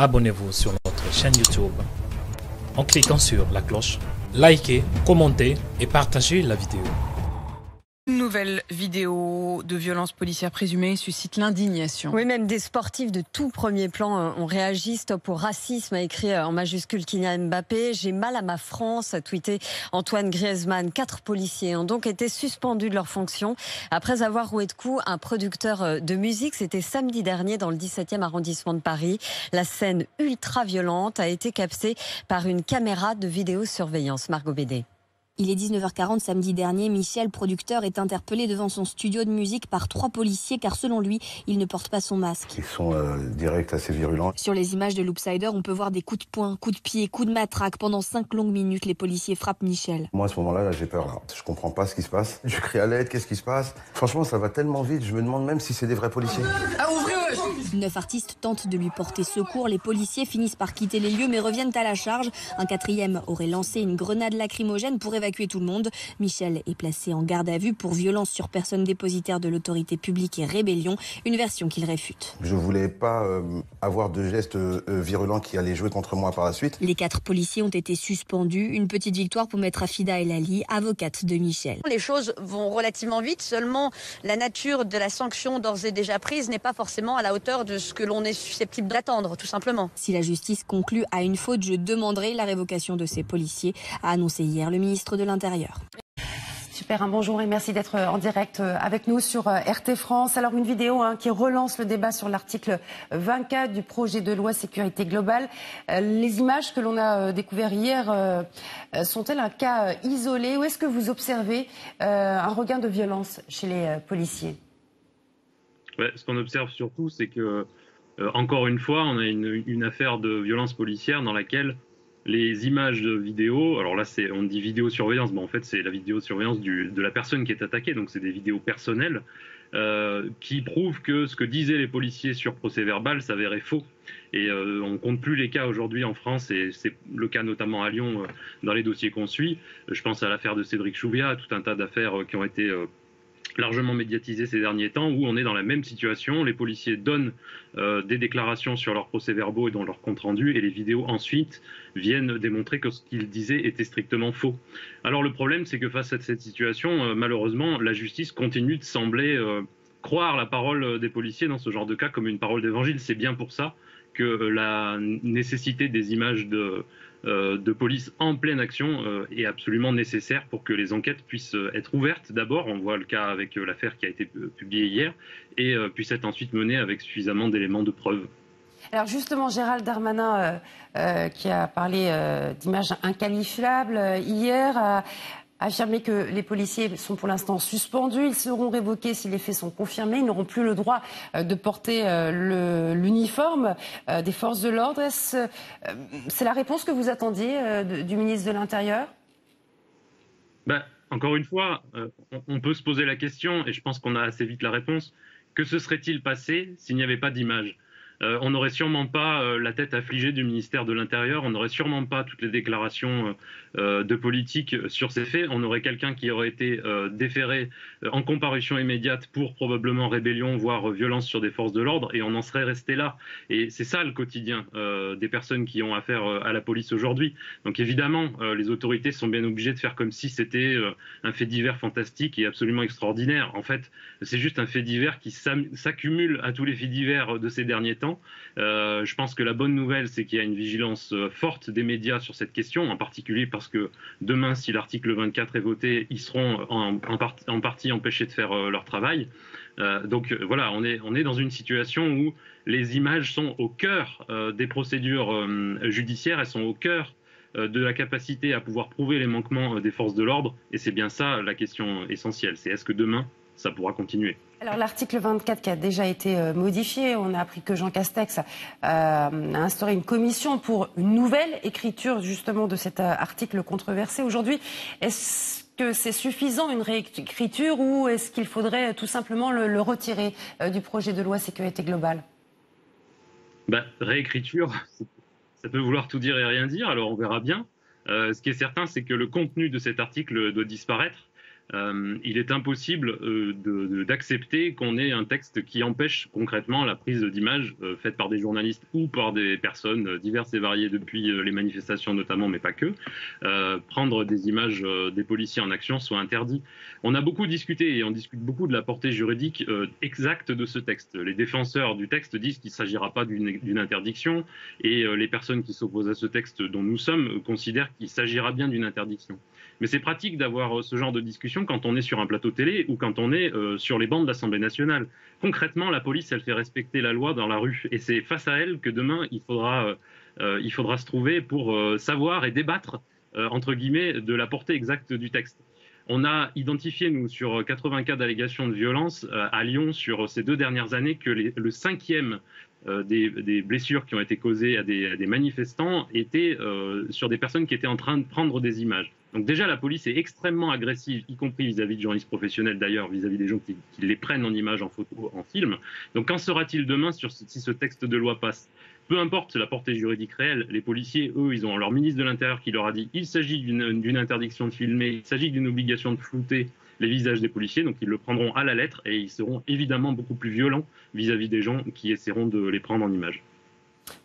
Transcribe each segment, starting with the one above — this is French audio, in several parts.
Abonnez-vous sur notre chaîne YouTube en cliquant sur la cloche, likez, commentez et partagez la vidéo. Une nouvelle vidéo de violence policière présumée suscite l'indignation. Oui, même des sportifs de tout premier plan ont réagi. Stop au racisme, a écrit en majuscule Kylian Mbappé. J'ai mal à ma France, a tweeté Antoine Griezmann. 4 policiers ont donc été suspendus de leur fonction après avoir roué de coups un producteur de musique. C'était samedi dernier dans le 17e arrondissement de Paris. La scène ultra violente a été captée par une caméra de vidéosurveillance. Margot Bédé. Il est 19h40 samedi dernier. Michel, producteur, est interpellé devant son studio de musique par 3 policiers car selon lui, il ne porte pas son masque. Ils sont directs, assez virulents. Sur les images de Loopsider, on peut voir des coups de poing, coups de pied, coups de matraque. Pendant 5 longues minutes, les policiers frappent Michel. Moi, à ce moment-là, j'ai peur. Là. Je comprends pas ce qui se passe. Je crie à l'aide, qu'est-ce qui se passe? Franchement, ça va tellement vite, je me demande même si c'est des vrais policiers. 9 artistes tentent de lui porter secours. Les policiers finissent par quitter les lieux mais reviennent à la charge. Un 4e aurait lancé une grenade lacrymogène pour évacuer tout le monde. Michel est placé en garde à vue pour violence sur personne dépositaire de l'autorité publique et rébellion, une version qu'il réfute. Je voulais pas avoir de gestes virulents qui allaient jouer contre moi par la suite. Les 4 policiers ont été suspendus. Une petite victoire pour maître Afida El Ali, avocate de Michel. Les choses vont relativement vite, seulement la nature de la sanction d'ores et déjà prise n'est pas forcément à la hauteur de ce que l'on est susceptible d'attendre, tout simplement. Si la justice conclut à une faute, je demanderai la révocation de ces policiers, a annoncé hier le ministre de l'Intérieur. Super, un bonjour et merci d'être en direct avec nous sur RT France. Alors une vidéo qui relance le débat sur l'article 24 du projet de loi sécurité globale. Les images que l'on a découvertes hier sont-elles un cas isolé ou est-ce que vous observez un regain de violence chez les policiers? Ouais, ce qu'on observe surtout, c'est que, encore une fois, on a une affaire de violence policière dans laquelle les images de vidéo, alors là, on dit vidéosurveillance, mais en fait, c'est la vidéosurveillance de la personne qui est attaquée, donc c'est des vidéos personnelles, qui prouvent que ce que disaient les policiers sur procès-verbal s'avérait faux. Et on compte plus les cas aujourd'hui en France, et c'est le cas notamment à Lyon dans les dossiers qu'on suit. Je pense à l'affaire de Cédric Chouviat, à tout un tas d'affaires qui ont été largement médiatisé ces derniers temps, où on est dans la même situation. Les policiers donnent des déclarations sur leurs procès-verbaux et dans leurs comptes rendus, et les vidéos ensuite viennent démontrer que ce qu'ils disaient était strictement faux. Alors le problème, c'est que face à cette situation, malheureusement, la justice continue de sembler croire la parole des policiers dans ce genre de cas comme une parole d'évangile. C'est bien pour ça que la nécessité des images de police en pleine action est absolument nécessaire pour que les enquêtes puissent être ouvertes d'abord, on voit le cas avec l'affaire qui a été publiée hier, et puissent être ensuite menées avec suffisamment d'éléments de preuve. Alors justement, Gérald Darmanin, qui a parlé d'images inqualifiables hier, a affirmé que les policiers sont pour l'instant suspendus. Ils seront révoqués si les faits sont confirmés. Ils n'auront plus le droit de porter l'uniforme des forces de l'ordre. C'est la réponse que vous attendiez du ministre de l'Intérieur? Encore une fois, on peut se poser la question, et je pense qu'on a assez vite la réponse. Que se serait-il passé s'il n'y avait pas d'image ? On n'aurait sûrement pas la tête affligée du ministère de l'Intérieur, on n'aurait sûrement pas toutes les déclarations de politique sur ces faits, on aurait quelqu'un qui aurait été déféré en comparution immédiate pour probablement rébellion, voire violence sur des forces de l'ordre, et on en serait resté là. Et c'est ça le quotidien des personnes qui ont affaire à la police aujourd'hui. Donc évidemment, les autorités sont bien obligées de faire comme si c'était un fait divers fantastique et absolument extraordinaire. En fait, c'est juste un fait divers qui s'accumule à tous les faits divers de ces derniers temps. Je pense que la bonne nouvelle, c'est qu'il y a une vigilance forte des médias sur cette question, en particulier parce que demain, si l'article 24 est voté, ils seront en partie empêchés de faire leur travail. Donc voilà, on est dans une situation où les images sont au cœur des procédures judiciaires, elles sont au cœur de la capacité à pouvoir prouver les manquements des forces de l'ordre, et c'est bien ça la question essentielle, c'est est-ce que demain, ça pourra continuer. Alors l'article 24 qui a déjà été modifié, on a appris que Jean Castex a instauré une commission pour une nouvelle écriture justement de cet article controversé. Aujourd'hui, est-ce que c'est suffisant une réécriture ou est-ce qu'il faudrait tout simplement le retirer du projet de loi sécurité globale? Réécriture, ça peut vouloir tout dire et rien dire, alors on verra bien. Ce qui est certain, c'est que le contenu de cet article doit disparaître. Il est impossible d'accepter qu'on ait un texte qui empêche concrètement la prise d'images faite par des journalistes ou par des personnes diverses et variées depuis les manifestations notamment, mais pas que. Prendre des images des policiers en action soit interdit. On a beaucoup discuté et on discute beaucoup de la portée juridique exacte de ce texte. Les défenseurs du texte disent qu'il ne s'agira pas d'une interdiction et les personnes qui s'opposent à ce texte dont nous sommes considèrent qu'il s'agira bien d'une interdiction. Mais c'est pratique d'avoir ce genre de discussion quand on est sur un plateau télé ou quand on est sur les bancs de l'Assemblée nationale. Concrètement, la police, elle fait respecter la loi dans la rue. Et c'est face à elle que demain, il faudra se trouver pour savoir et débattre, entre guillemets, de la portée exacte du texte. On a identifié, nous, sur 80 cas d'allégations de violence à Lyon sur ces 2 dernières années, que le 5e des blessures qui ont été causées à des manifestants étaient sur des personnes qui étaient en train de prendre des images. Donc déjà, la police est extrêmement agressive, y compris vis-à-vis de journalistes professionnels d'ailleurs, vis-à-vis des gens qui les prennent en image, en photo, en film. Donc qu'en sera-t-il demain si ce texte de loi passe ? Peu importe la portée juridique réelle, les policiers, eux, ils ont leur ministre de l'Intérieur qui leur a dit il s'agit d'une interdiction de filmer, il s'agit d'une obligation de flouter les visages des policiers, donc ils le prendront à la lettre et ils seront évidemment beaucoup plus violents vis-à-vis des gens qui essaieront de les prendre en image.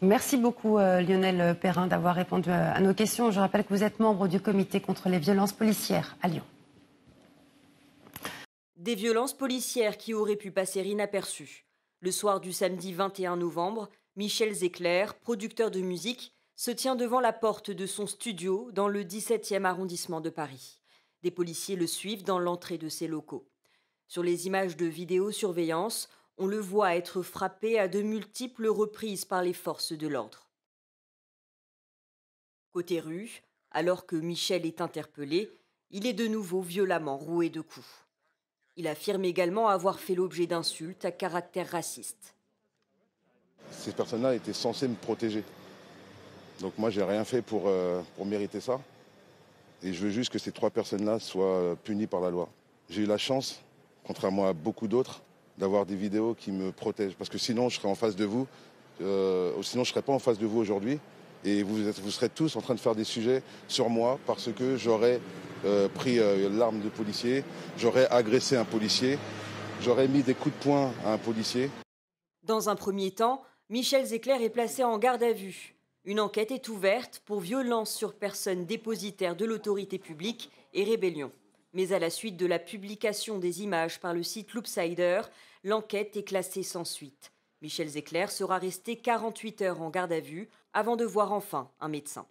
Merci beaucoup Lionel Perrin d'avoir répondu à nos questions. Je rappelle que vous êtes membre du comité contre les violences policières à Lyon. Des violences policières qui auraient pu passer inaperçues. Le soir du samedi 21 novembre, Michel Zecler, producteur de musique, se tient devant la porte de son studio dans le 17e arrondissement de Paris. Des policiers le suivent dans l'entrée de ses locaux. Sur les images de vidéosurveillance, on le voit être frappé à de multiples reprises par les forces de l'ordre. Côté rue, alors que Michel est interpellé, il est de nouveau violemment roué de coups. Il affirme également avoir fait l'objet d'insultes à caractère raciste. Ces personnes-là étaient censées me protéger. Donc moi, j'ai rien fait pour mériter ça. Et je veux juste que ces 3 personnes-là soient punies par la loi. J'ai eu la chance, contrairement à beaucoup d'autres, d'avoir des vidéos qui me protègent. Parce que sinon, je serais en face de vous. Sinon, je ne serais pas en face de vous aujourd'hui. Et vous serez tous en train de faire des sujets sur moi parce que j'aurais pris l'arme de policier, j'aurais agressé un policier, j'aurais mis des coups de poing à un policier. Dans un premier temps, Michel Zecler est placé en garde à vue. Une enquête est ouverte pour violence sur personne dépositaire de l'autorité publique et rébellion. Mais à la suite de la publication des images par le site Loopsider, l'enquête est classée sans suite. Michel Zecler sera resté 48 heures en garde à vue avant de voir enfin un médecin.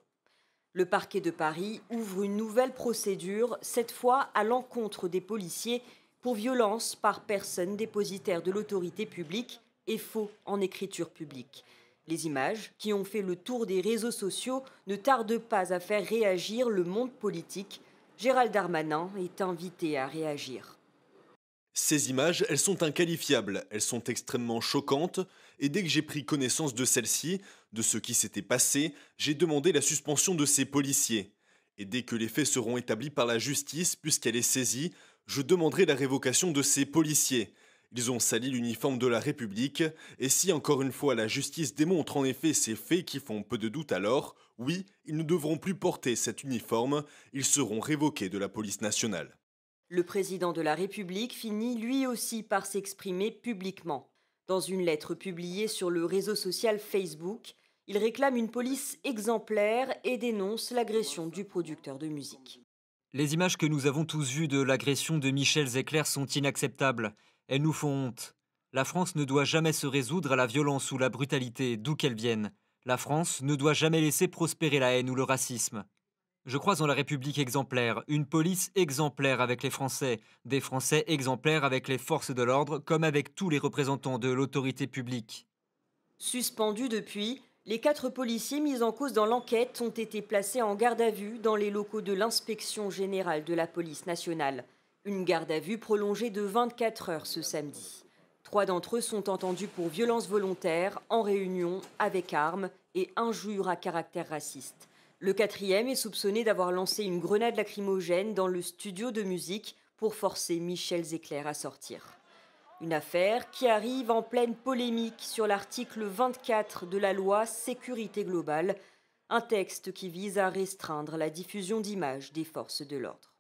Le parquet de Paris ouvre une nouvelle procédure, cette fois à l'encontre des policiers pour violence par personne dépositaire de l'autorité publique et faux en écriture publique. Les images, qui ont fait le tour des réseaux sociaux, ne tardent pas à faire réagir le monde politique. Gérald Darmanin est invité à réagir. Ces images, elles sont inqualifiables, elles sont extrêmement choquantes, et dès que j'ai pris connaissance de celles-ci, de ce qui s'était passé, j'ai demandé la suspension de ces policiers. Et dès que les faits seront établis par la justice, puisqu'elle est saisie, je demanderai la révocation de ces policiers. Ils ont sali l'uniforme de la République, et si encore une fois la justice démontre en effet ces faits qui font peu de doute alors, oui, ils ne devront plus porter cet uniforme, ils seront révoqués de la police nationale. Le président de la République finit lui aussi par s'exprimer publiquement. Dans une lettre publiée sur le réseau social Facebook, il réclame une police exemplaire et dénonce l'agression du producteur de musique. Les images que nous avons tous vues de l'agression de Michel Zecler sont inacceptables. Elles nous font honte. La France ne doit jamais se résoudre à la violence ou la brutalité, d'où qu'elle vienne. La France ne doit jamais laisser prospérer la haine ou le racisme. Je crois en la République exemplaire, une police exemplaire avec les Français, des Français exemplaires avec les forces de l'ordre, comme avec tous les représentants de l'autorité publique. Suspendus depuis, les 4 policiers mis en cause dans l'enquête ont été placés en garde à vue dans les locaux de l'Inspection générale de la police nationale. Une garde à vue prolongée de 24 heures ce samedi. 3 d'entre eux sont entendus pour violence volontaire, en réunion, avec armes et injures à caractère raciste. Le 4e est soupçonné d'avoir lancé une grenade lacrymogène dans le studio de musique pour forcer Michel Zecler à sortir. Une affaire qui arrive en pleine polémique sur l'article 24 de la loi Sécurité globale. Un texte qui vise à restreindre la diffusion d'images des forces de l'ordre.